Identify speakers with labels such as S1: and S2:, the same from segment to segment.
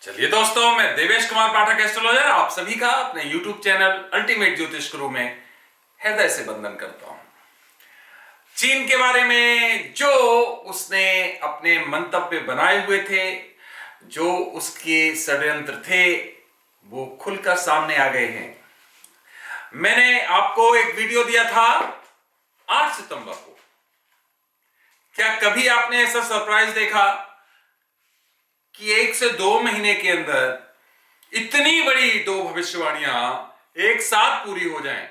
S1: चलिए दोस्तों, मैं देवेश कुमार पाठक एस्ट्रोलॉजर आप सभी का अपने YouTube चैनल अल्टीमेट ज्योतिष गुरु में हृदय से वंदन करता हूं। चीन के बारे में जो उसने अपने मंतव्य बनाए हुए थे, जो उसके षड्यंत्र थे, वो खुलकर सामने आ गए हैं। मैंने आपको एक वीडियो दिया था 8 सितंबर को। क्या कभी आपने ऐसा सरप्राइज देखा कि 1 से 2 महीने के अंदर इतनी बड़ी 2 भविष्यवाणियां एक साथ पूरी हो जाएं?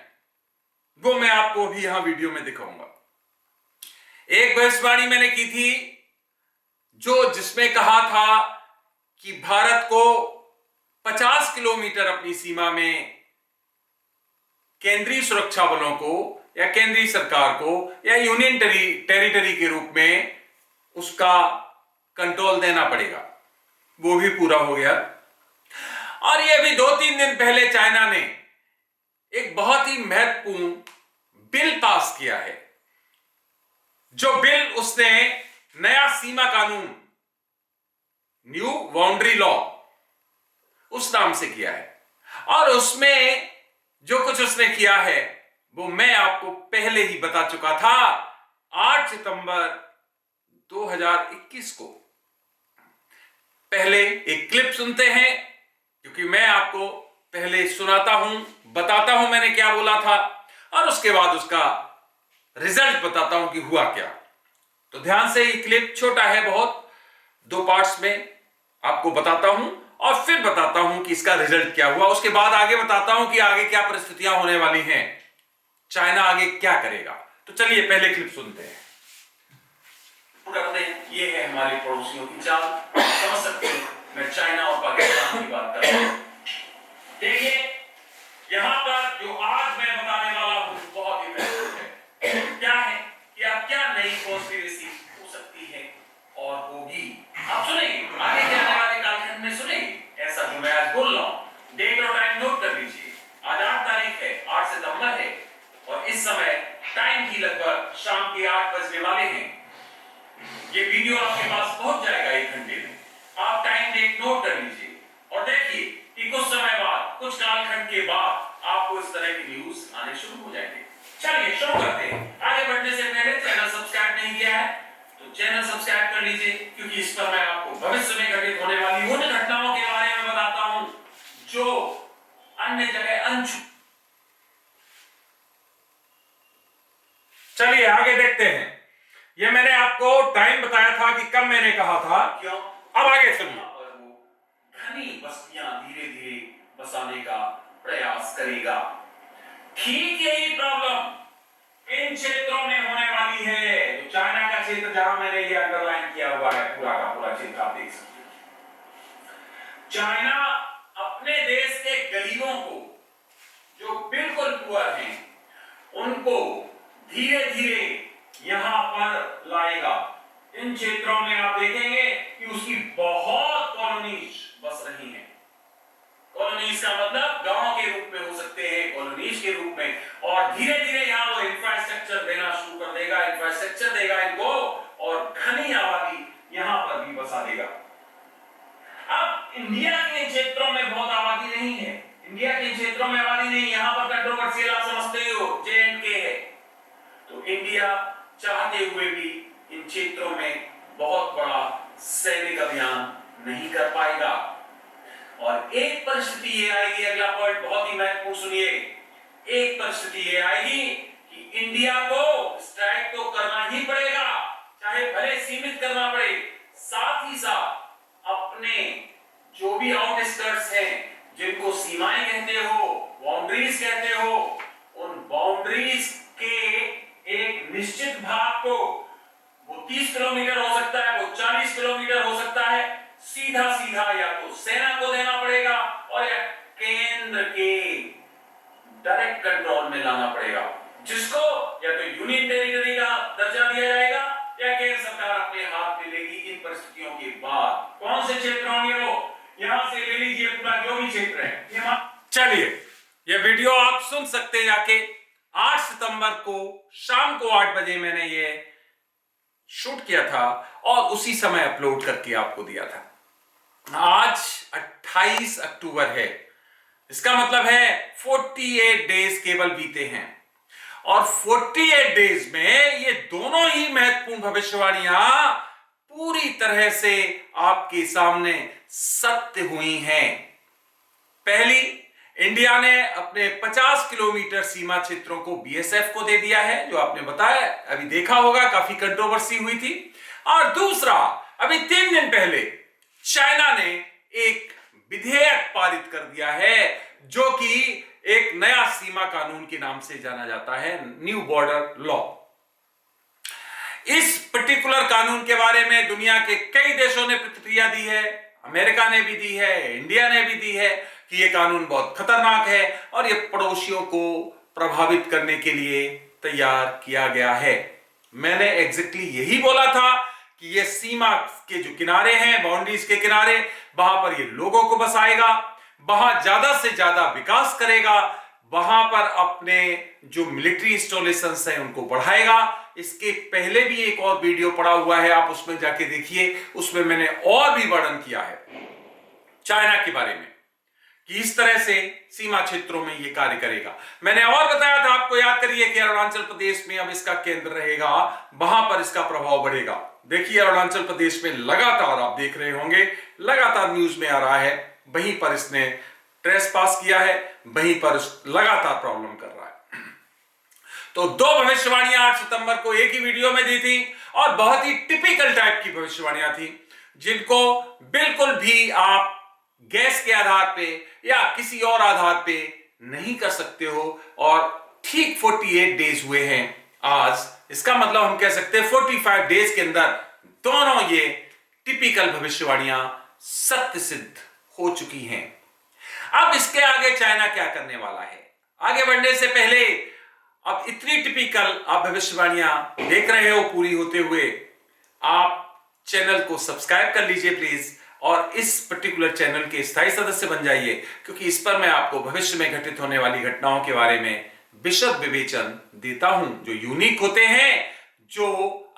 S1: वो मैं आपको भी यहां वीडियो में दिखाऊंगा। एक भविष्यवाणी मैंने की थी जिसमें कहा था कि भारत को 50 किलोमीटर अपनी सीमा में केंद्रीय सुरक्षा बलों को या केंद्रीय सरकार को या यूनियन टेरिटरी के रूप में उसका कंट्रोल देना पड़ेगा। वो भी पूरा हो गया। और ये अभी 2-3 दिन पहले चाइना ने एक बहुत ही महत्वपूर्ण बिल पास किया है। जो बिल उसने नया सीमा कानून, न्यू बाउंड्री लॉ, उस नाम से किया है। और उसमें जो कुछ उसने किया है वो मैं आपको पहले ही बता चुका था 8 सितंबर 2021 को। पहले एक क्लिप सुनते हैं, क्योंकि मैं आपको पहले सुनाता हूं, बताता हूं मैंने क्या बोला था, और उसके बाद उसका रिजल्ट बताता हूं कि हुआ क्या। तो ध्यान से, ये क्लिप छोटा है बहुत, 2 पार्ट्स में आपको बताता हूं और फिर बताता हूं कि इसका रिजल्ट क्या हुआ। उसके बाद आगे बताता हूं कि आगे क्या परिस्थितियां होने वाली हैं, चाइना आगे क्या करेगा। तो चलिए पहले क्लिप सुनते हैं। करते हैं, ये है हमारे पड़ोसियों की चाल। समझ सकते हैं, मैं चाइना और पाकिस्तान की बात कर रहा हूं। देखिए, यहां पर जो आज मैं बताने वाला हूं बहुत ही महत्वपूर्ण है। क्या है कि आप क्या नई कॉन्स्पिरेसी हो सकती है और होगी, आप सुनेंगे आगे क्या आने वाले कालखंड में सुनेंगे। ऐसा जो मैं आज बोल रहा हूं, डेट और टाइम नोट कर लीजिए। आज 8 तारीख है, 8 सितंबर है, और इस समय टाइम की लगभग शाम के 8 बजने वाले हैं। ये वीडियो आपके पास पहुंच जाएगा 1 घंटे में। आप टाइम डेट नोट कर लीजिए और देखिए कि कुछ समय बाद, कुछ कालखंड के बाद आपको इस तरह की न्यूज आने शुरू हो जाएंगे। चलिए शुरू करते हैं। आगे बढ़ने से पहले चैनल सब्सक्राइब नहीं किया है तो चैनल सब्सक्राइब कर लीजिए, क्योंकि इस पर मैं आपको भविष्य में घटित होने वाली उन घटनाओं के बारे में बताता हूं जो अन्य जगह अनछू। चलिए आगे देखते हैं। ये मैंने आपको टाइम बताया था कि कब मैंने कहा था, क्यों? अब आगे सुनिए। घनी बस्तियां धीरे धीरे बसाने का प्रयास करेगा। ठीक यही प्रॉब्लम इन क्षेत्रों में होने वाली है। तो चाइना का क्षेत्र, जहां मैंने ये अंडरलाइन किया हुआ है, पूरा का पूरा क्षेत्र आप देख सकते हैं। चाइना अपने देश के गरीबों को, जो बिल्कुल पुअर हैं, उनको धीरे धीरे यहां पर लाएगा। इन क्षेत्रों में आप देखेंगे कि उसकी बहुत कॉलोनीज बस रही हैं। कॉलोनीज का मतलब गांव के रूप में हो सकते हैं, कॉलोनीज के रूप में, और धीरे धीरे यहां वो इंफ्रास्ट्रक्चर देना शुरू कर देगा, इंफ्रास्ट्रक्चर देगा इनको, और घनी आबादी यहां पर भी बसा देगा। अब इंडिया के क्षेत्रों में बहुत आबादी नहीं है, इंडिया के क्षेत्रों में आबादी नहीं, यहां पर कंट्रोवर्शियल आप समझते हो J&K है। तो इंडिया चाहते हुए भी इन क्षेत्रों में बहुत बड़ा सैनिक अभियान नहीं कर पाएगा। और एक परिस्थिति ये आएगी, अगला पॉइंट बहुत ही महत्वपूर्ण सुनिए। एक परिस्थिति ये आएगी कि इंडिया को स्ट्राइक तो करना ही पड़ेगा, चाहे भले सीमित करना पड़े। साथ ही साथ अपने जो भी आउटस्कर्ट्स हैं, जिनको सीमाएं कहते हो, बाउंड्रीज कहते हो, उन बाउंड्रीज के एक निश्चित भाग को, वो 30 किलोमीटर हो सकता है, वो 40 किलोमीटर हो सकता है, सीधा सीधा या तो सेना को देना पड़ेगा और या केंद्र के डायरेक्ट कंट्रोल में लाना पड़ेगा, जिसको या तो यूनियन टेरिटरी का दर्जा दिया जाएगा या केंद्र सरकार अपने हाथ में लेगी। इन परिस्थितियों के बाद कौन से क्षेत्र होंगे वो, यहां से ले लीजिए पूरा जो भी क्षेत्र है। चलिए, ये वीडियो आप सुन सकते हैं जाके। 8 सितंबर को शाम को 8 बजे मैंने ये शूट किया था और उसी समय अपलोड करके आपको दिया था। आज 28 अक्टूबर है। इसका मतलब है 48 डेज केवल बीते हैं और 48 डेज में ये दोनों ही महत्वपूर्ण भविष्यवाणियां पूरी तरह से आपके सामने सत्य हुई हैं। पहली, इंडिया ने अपने 50 किलोमीटर सीमा क्षेत्रों को बीएसएफ को दे दिया है, जो आपने बताया, अभी देखा होगा, काफी कंट्रोवर्सी हुई थी। और दूसरा, अभी 3 दिन पहले चाइना ने एक विधेयक पारित कर दिया है, जो कि एक नया सीमा कानून के नाम से जाना जाता है, न्यू बॉर्डर लॉ। इस पर्टिकुलर कानून के बारे में दुनिया के कई देशों ने प्रतिक्रिया दी है, अमेरिका ने भी दी है, इंडिया ने भी दी है कि यह कानून बहुत खतरनाक है और यह पड़ोसियों को प्रभावित करने के लिए तैयार किया गया है। मैंने एग्जैक्टली यही बोला था कि यह सीमा के जो किनारे हैं, बाउंड्रीज के किनारे, वहां पर ये लोगों को बसाएगा, वहां ज्यादा से ज्यादा विकास करेगा, वहां पर अपने जो मिलिट्री इंस्टॉलेशंस हैं उनको बढ़ाएगा। इसके पहले भी एक और वीडियो पड़ा हुआ है, आप उसमें जाके देखिए, उसमें मैंने और भी वर्णन किया है चाइना के बारे में कि इस तरह से सीमा क्षेत्रों में यह कार्य करेगा। मैंने और बताया था, आपको याद करिए, कि अरुणाचल प्रदेश में अब इसका केंद्र रहेगा, वहां पर इसका प्रभाव बढ़ेगा। देखिए, अरुणाचल प्रदेश में लगातार, आप देख रहे होंगे, लगातार न्यूज में आ रहा है, वहीं पर इसने ट्रेस पास किया है, वहीं पर लगातार प्रॉब्लम कर रहा है। तो 2 भविष्यवाणियां 8 सितंबर को एक ही वीडियो में दी थी और बहुत ही टिपिकल टाइप की भविष्यवाणियां थी, जिनको बिल्कुल भी आप गैस के आधार पे या किसी और आधार पे नहीं कर सकते हो। और ठीक 48 डेज हुए हैं आज, इसका मतलब हम कह सकते हैं 45 डेज के अंदर दोनों ये टिपिकल भविष्यवाणियां सत्य सिद्ध हो चुकी हैं। अब इसके आगे चाइना क्या करने वाला है, आगे बढ़ने से पहले, अब इतनी टिपिकल आप भविष्यवाणियां देख रहे हो पूरी होते हुए, आप चैनल को सब्सक्राइब कर लीजिए प्लीज, और इस पर्टिकुलर चैनल के स्थायी सदस्य बन जाइए, क्योंकि इस पर मैं आपको भविष्य में घटित होने वाली घटनाओं के बारे में विशद विवेचन देता हूं, जो यूनिक होते हैं, जो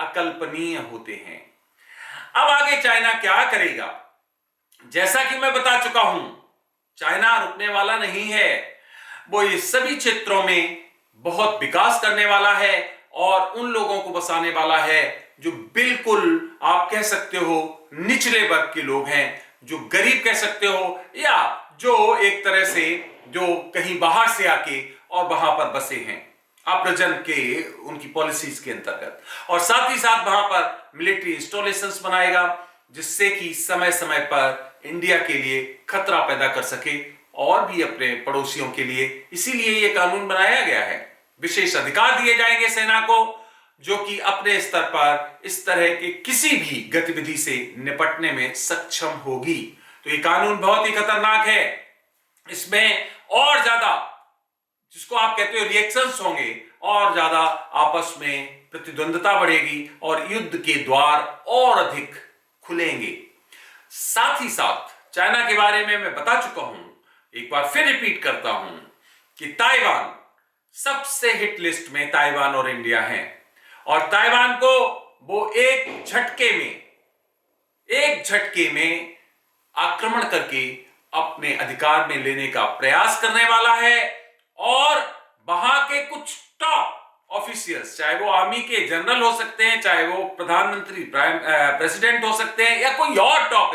S1: अकल्पनीय होते हैं। अब आगे चाइना क्या करेगा, जैसा कि मैं बता चुका हूं, चाइना रुकने वाला नहीं है। वो इस सभी क्षेत्रों में बहुत विकास करने वाला है और उन लोगों को बसाने वाला है जो बिल्कुल आप कह सकते हो निचले वर्ग के लोग हैं, जो गरीब कह सकते हो, या जो एक तरह से जो कहीं बाहर से आके और वहां पर बसे हैं अप्रजन के उनकी पॉलिसीज के अंतर्गत। और साथ ही साथ वहां पर मिलिट्री इंस्टॉलेशंस बनाएगा, जिससे कि समय समय पर इंडिया के लिए खतरा पैदा कर सके और भी अपने पड़ोसियों के लिए। इसीलिए यह कानून बनाया गया है। विशेष अधिकार दिए जाएंगे सेना को, जो कि अपने स्तर पर इस तरह के किसी भी गतिविधि से निपटने में सक्षम होगी। तो ये कानून बहुत ही खतरनाक है। इसमें और ज्यादा, जिसको आप कहते हो रिएक्शंस होंगे, और ज्यादा आपस में प्रतिद्वंदता बढ़ेगी और युद्ध के द्वार और अधिक खुलेंगे। साथ ही साथ चाइना के बारे में मैं बता चुका हूं, एक बार फिर रिपीट करता हूं कि ताइवान, सबसे हिट लिस्ट में ताइवान और इंडिया हैं, और ताइवान को वो एक झटके में आक्रमण करके अपने अधिकार में लेने का प्रयास करने वाला है। और वहां के कुछ टॉप ऑफिशियल्स, चाहे वो आर्मी के जनरल हो सकते हैं, चाहे वो प्रधानमंत्री प्रेसिडेंट हो सकते हैं, या कोई और टॉप,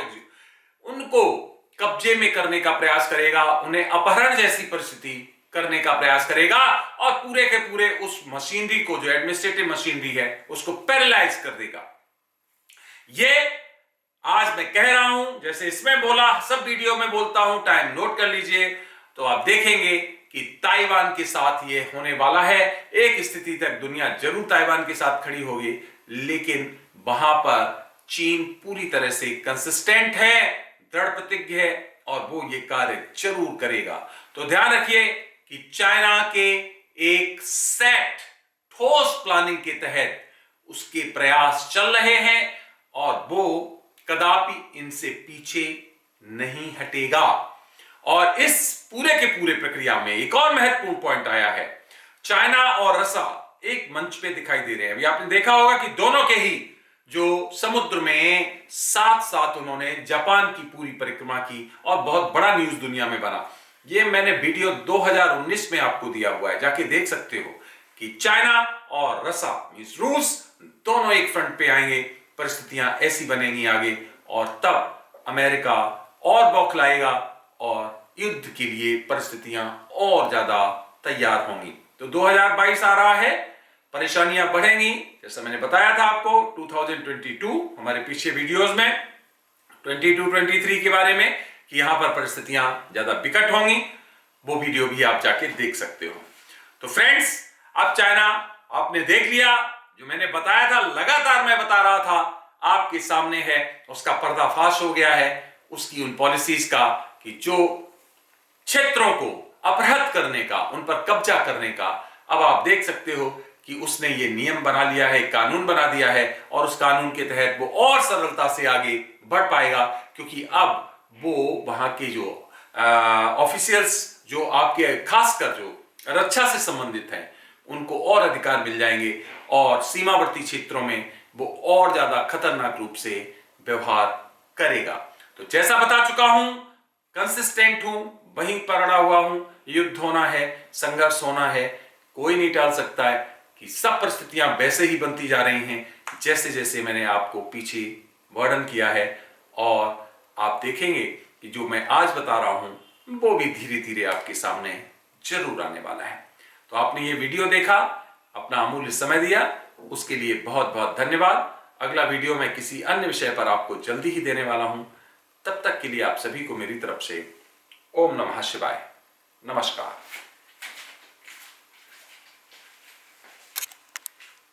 S1: उनको कब्जे में करने का प्रयास करेगा, उन्हें अपहरण जैसी परिस्थिति करने का प्रयास करेगा, और पूरे के पूरे उस मशीनरी को, जो एडमिनिस्ट्रेटिव मशीनरी है, उसको पैरालाइज कर देगा। ये आज मैं कह रहा हूं, जैसे इसमें बोला, सब वीडियो में बोलता हूं, टाइम नोट कर लीजिए, तो आप देखेंगे कि ताइवान के साथ ये होने वाला है। एक स्थिति तक दुनिया जरूर ताइवान के साथ खड़ी होगी, लेकिन वहां पर चीन पूरी तरह से कंसिस्टेंट है, दृढ़ प्रतिज्ञ है, और वो ये कार्य जरूर करेगा। तो ध्यान रखिए कि चाइना के एक सेट ठोस प्लानिंग के तहत उसके प्रयास चल रहे हैं, और वो कदापि इनसे पीछे नहीं हटेगा। और इस पूरे के पूरे प्रक्रिया में एक और महत्वपूर्ण पॉइंट आया है, चाइना और रशिया एक मंच पे दिखाई दे रहे हैं। अभी आपने देखा होगा कि दोनों के ही जो समुद्र में साथ साथ उन्होंने जापान की पूरी परिक्रमा की और बहुत बड़ा न्यूज दुनिया में बना। ये मैंने वीडियो 2019 में आपको दिया हुआ है, जाके देख सकते हो कि चाइना और रसा मींस रूस दोनों एक फ्रंट पे आएंगे, परिस्थितियां ऐसी बनेंगी आगे, और तब अमेरिका और बौखलाएगा और युद्ध के लिए परिस्थितियां और ज्यादा तैयार होंगी। तो 2022 आ रहा है, परेशानियां बढ़ेंगी, जैसा मैंने बताया था आपको 2022 हमारे पीछे वीडियोस में 22-23 के बारे में कि यहां पर परिस्थितियां ज्यादा विकट होंगी, वो वीडियो भी आप जाके देख सकते हो। तो फ्रेंड्स, अब चाइना आपने देख लिया, जो मैंने बताया था, लगातार मैं बता रहा था, आपके सामने है, उसका पर्दाफाश हो गया है, उसकी उन पॉलिसीज का कि जो क्षेत्रों को अपहृत करने का, उन पर कब्जा करने का, अब आप देख सकते हो कि उसने ये नियम बना लिया है, कानून बना दिया है, और उस कानून के तहत वो और सरलता से आगे बढ़ पाएगा, क्योंकि अब वो वहां के जो ऑफिशियल्स, जो आपके खासकर जो रक्षा से संबंधित हैं, उनको और अधिकार मिल जाएंगे, और सीमावर्ती क्षेत्रों में वो और ज्यादा खतरनाक रूप से व्यवहार करेगा। तो जैसा बता चुका हूं, कंसिस्टेंट हूं, वहीं पर अड़ा हुआ हूं, युद्ध होना है, संघर्ष होना है, कोई नहीं टाल सकता है कि सब परिस्थितियां वैसे ही बनती जा रही हैं जैसे जैसे मैंने आपको पीछे वर्णन किया है, और आप देखेंगे कि जो मैं आज बता रहा हूं वो भी धीरे धीरे आपके सामने जरूर आने वाला है। तो आपने ये वीडियो देखा, अपना अमूल्य समय दिया, उसके लिए बहुत बहुत धन्यवाद। अगला वीडियो मैं किसी अन्य विषय पर आपको जल्दी ही देने वाला हूं। तब तक के लिए आप सभी को मेरी तरफ से ओम नमः शिवाय, नमस्कार।